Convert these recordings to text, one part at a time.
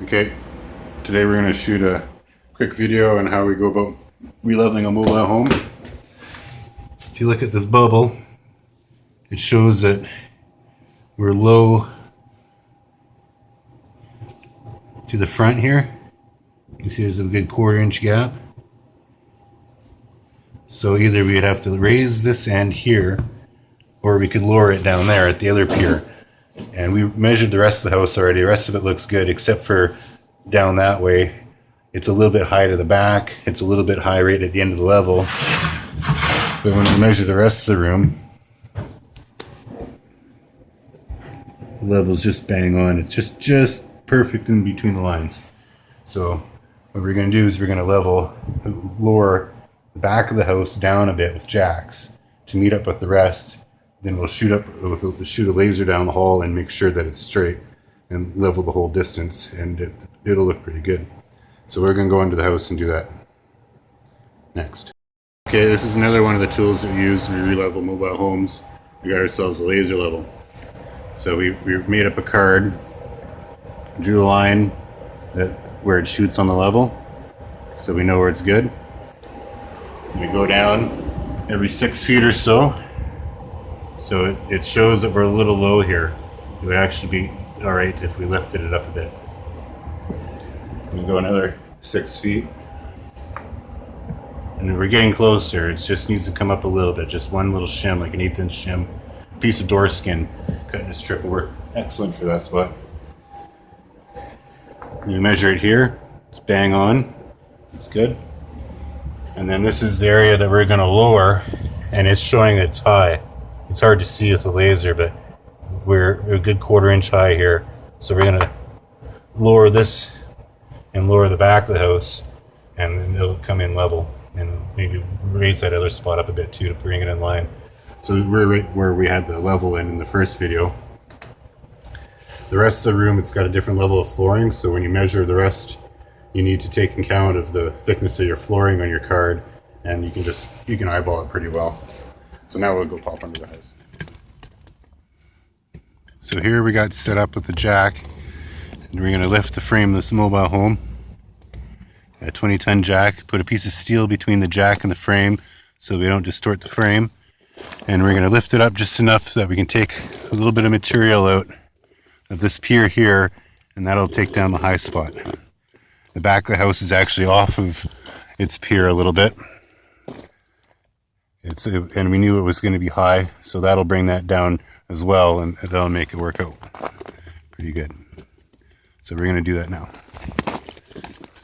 Okay, today we're going to shoot a quick video on how we go about releveling a mobile home. If you look at this bubble, it shows that we're low to the front here. You can see there's a good 1/4 inch gap. So either we'd have to raise this end here, or we could lower it down there at the other pier. And we measured the rest of the house already. The rest of it looks good, except for down that way. It's a little bit high to the back. It's a little bit high right at the end of the level. But when we measure the rest of the room, the level's just bang on. It's just perfect in between the lines. So what we're going to do is we're going to lower the back of the house down a bit with jacks to meet up with the rest. Then we'll shoot a laser down the hall and make sure that it's straight and level the whole distance, and it'll look pretty good. So we're going to go into the house and do that next. Okay, this is another one of the tools that we use when we relevel mobile homes. We got ourselves a laser level. So we made up a card, drew a line where it shoots on the level, so we know where it's good. We go down every 6 feet or so. So it shows that we're a little low here. It would actually be alright if we lifted it up a bit. We go another 6 feet. And we're getting closer. It just needs to come up a little bit. Just one little shim, like an 1/8 inch shim. Piece of door skin cut in a strip will work excellent for that spot. You measure it here. It's bang on. It's good. And then this is the area that we're going to lower, and it's showing it's high. It's hard to see with the laser, but we're a good 1/4 inch high here. So we're going to lower this and lower the back of the house, and then it'll come in level. And maybe raise that other spot up a bit too to bring it in line. So we're right where we had the level in the first video. The rest of the room, it's got a different level of flooring, so when you measure the rest, you need to take account of the thickness of your flooring on your card, and you can eyeball it pretty well. So now we'll go pop under the house. So here we got set up with the jack, and we're going to lift the frame of this mobile home. A 20-ton jack, put a piece of steel between the jack and the frame so we don't distort the frame. And we're going to lift it up just enough so that we can take a little bit of material out of this pier here, and that'll take down the high spot. The back of the house is actually off of its pier a little bit. And we knew it was going to be high, so that'll bring that down as well, and that'll make it work out pretty good. So we're going to do that now.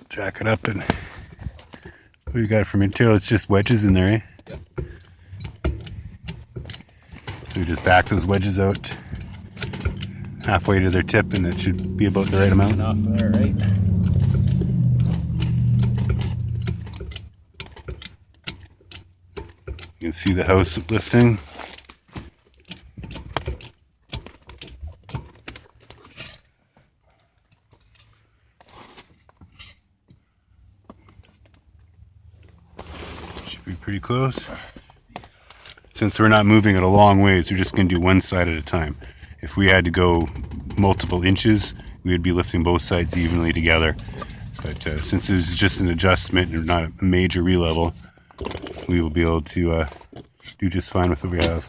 Jack it up, and what we got for material? It's just wedges in there, eh? Yep. So we just back those wedges out halfway to their tip, and it should be about the right amount. Off there, right? You can see the house lifting. Should be pretty close. Since we're not moving it a long ways, we're just going to do one side at a time. If we had to go multiple inches, we would be lifting both sides evenly together. But since this is just an adjustment and not a major relevel, we will be able to do just fine with what we have.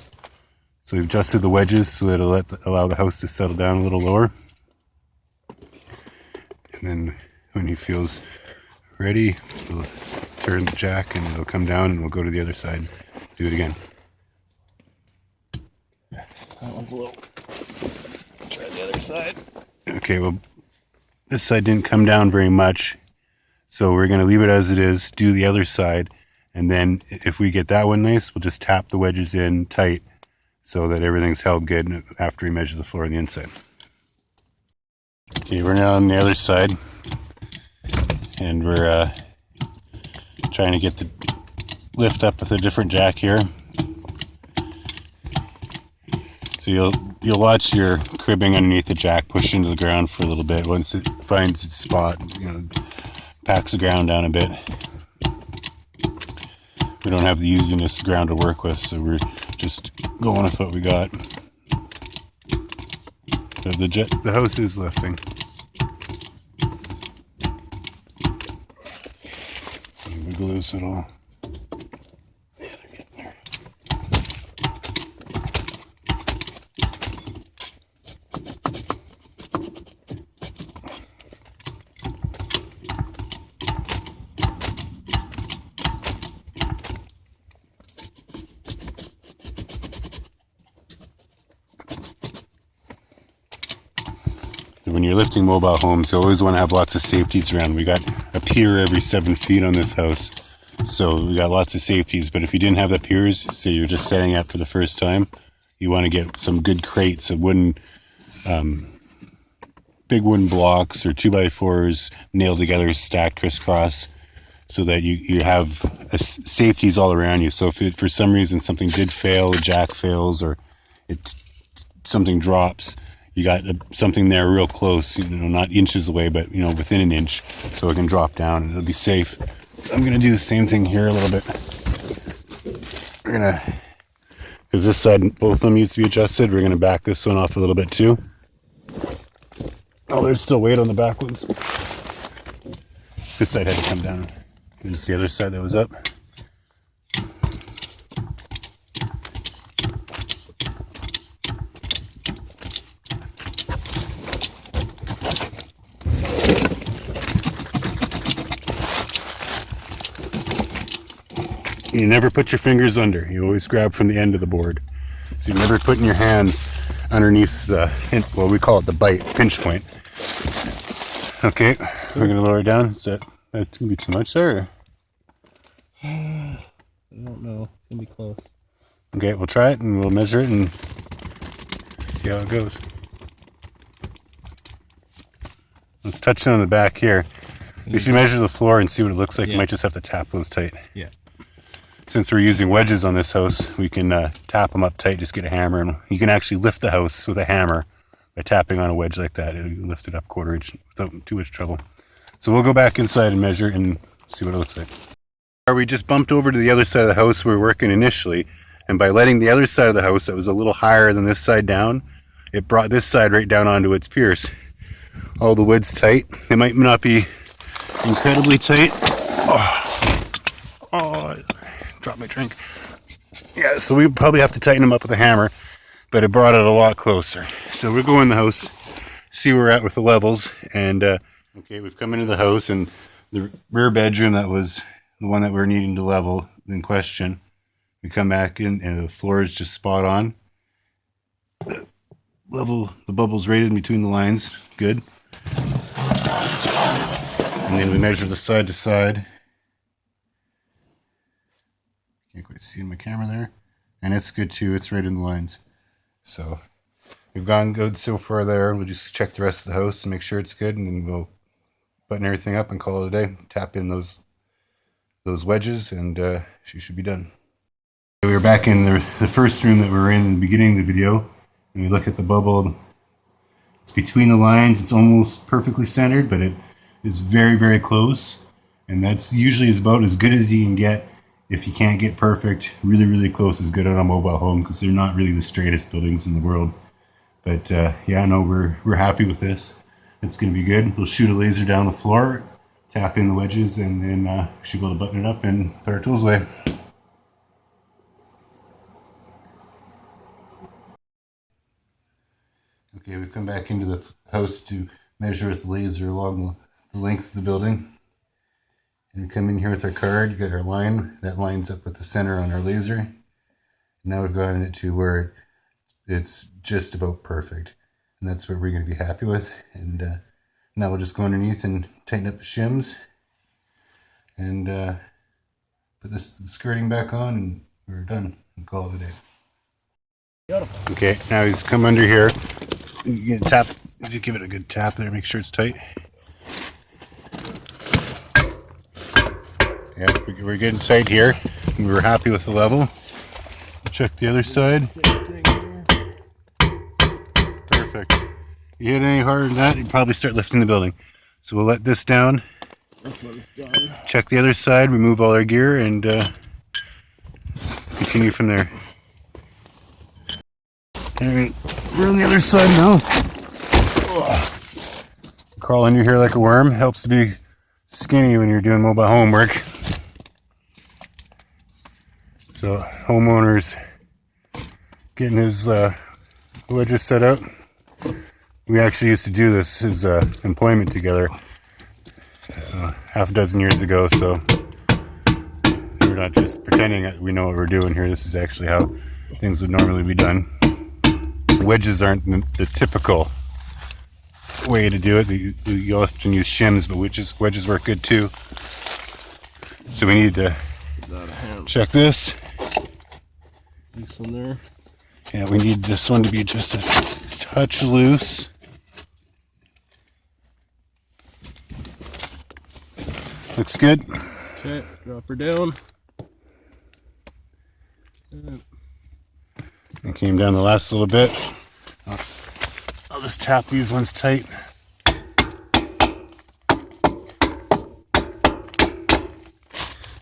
So we've adjusted the wedges so that it'll allow the house to settle down a little lower. And then when he feels ready, we'll turn the jack and it'll come down, and we'll go to the other side. Do it again. That one's a little... Try the other side. Okay, well, this side didn't come down very much, so we're going to leave it as it is, do the other side, and then if we get that one nice, we'll just tap the wedges in tight so that everything's held good after we measure the floor on the inside. Okay, we're now on the other side, and we're trying to get the lift up with a different jack here. So you'll watch your cribbing underneath the jack push into the ground for a little bit. Once it finds its spot, packs the ground down a bit. We don't have the easiest ground to work with, so we're just going with what we got. So the house is lifting. loose at all. When you're lifting mobile homes, you always want to have lots of safeties around. We got a pier every 7 feet on this house, so we got lots of safeties. But if you didn't have the piers, say you're just setting up for the first time, you want to get some good crates of wooden, big wooden blocks or 2x4s nailed together, stacked crisscross, so that you have safeties all around you. So if for some reason something did fail, a jack fails, or something drops, you got something there real close, not inches away, but within an inch, so it can drop down and it'll be safe. I'm gonna do the same thing here a little bit. We're gonna, because this side, both of them needs to be adjusted, we're gonna back this one off a little bit too. Oh, there's still weight on the back ones. This side had to come down. There's the other side that was up. You never put your fingers under. You always grab from the end of the board. So you're never putting your hands underneath the, well, we call it the bite, pinch point. Okay, we're going to lower it down. Is that's going to be too much there? I don't know. It's going to be close. Okay, we'll try it and we'll measure it and see how it goes. Let's touch it on the back here. We should measure the floor and see what it looks like. You might just have to tap those tight. Yeah. Since we're using wedges on this house, we can tap them up tight, just get a hammer, and you can actually lift the house with a hammer by tapping on a wedge like that. It'll lift it up 1/4 inch without too much trouble. So we'll go back inside and measure and see what it looks like. We just bumped over to the other side of the house we were working initially, and by letting the other side of the house that was a little higher than this side down, it brought this side right down onto its piers. All the wood's tight. It might not be incredibly tight. Oh, drop my drink. Yeah, so we probably have to tighten them up with a hammer, but it brought it a lot closer. So we'll go in the house, see where we're at with the levels, and okay, we've come into the house, and the rear bedroom that was the one that we're needing to level in question, we come back in and the floor is just spot on. The bubbles right in between the lines, good. And then we measure the side to side. Can't quite see in my camera there. And it's good too, it's right in the lines. So we've gone good so far there. We'll just check the rest of the house and make sure it's good, and then we'll button everything up and call it a day. Tap in those wedges and she should be done. We were back in the first room that we were in the beginning of the video, and we look at the bubble. It's between the lines, it's almost perfectly centered, but it is very, very close. And that's usually about as good as you can get. If you can't get perfect, really, really close is good on a mobile home, because they're not really the straightest buildings in the world. But yeah, no, we're happy with this. It's going to be good. We'll shoot a laser down the floor, tap in the wedges, and then we should be able to button it up and put our tools away. Okay, we've come back into the house to measure with the laser along the length of the building. And we come in here with our card, you got our line, that lines up with the center on our laser. And now we've gotten it to where it's just about perfect. And that's what we're going to be happy with. And now we'll just go underneath and tighten up the shims. And put this skirting back on, and we're done. And call it a day. Beautiful. Okay, now he's come under here. You get a tap, you give it a good tap there, make sure it's tight. Yeah, we're getting tight here. We were happy with the level. Check the other side. Perfect. You hit any harder than that, you'd probably start lifting the building. So we'll let this down. This one's done. Check the other side, remove all our gear, and continue from there. Alright, we're on the other side now. Crawl under here like a worm. Helps to be skinny when you're doing mobile homework. So homeowners getting his wedges set up. We actually used to do this as employment together half a dozen years ago, so we're not just pretending that we know what we're doing here. This is actually how things would normally be done. Wedges aren't the typical way to do it. You often use shims, but wedges work good too. So we need to check this. This one there. Yeah, we need this one to be just a touch loose. Looks good. Okay, drop her down. Okay. It came down the last little bit. I'll just tap these ones tight.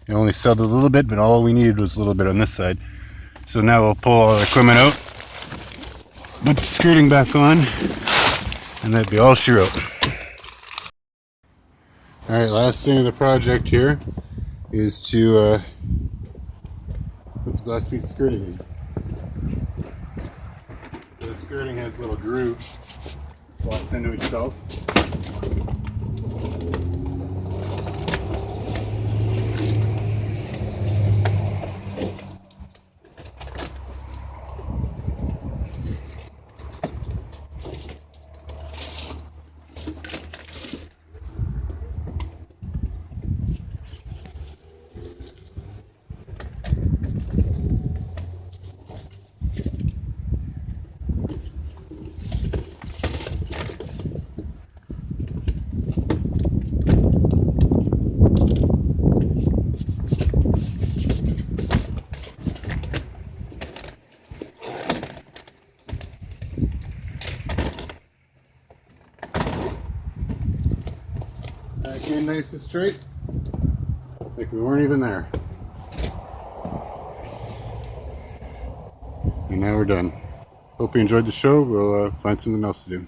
It only settled a little bit, but all we needed was a little bit on this side. So now we'll pull all our equipment out, put the skirting back on, and that'd be all she wrote. Alright, last thing of the project here is to put the last piece of skirting in. The skirting has a little groove, slots into itself. Back in nice and straight, like we weren't even there. And now we're done. Hope you enjoyed the show. We'll find something else to do.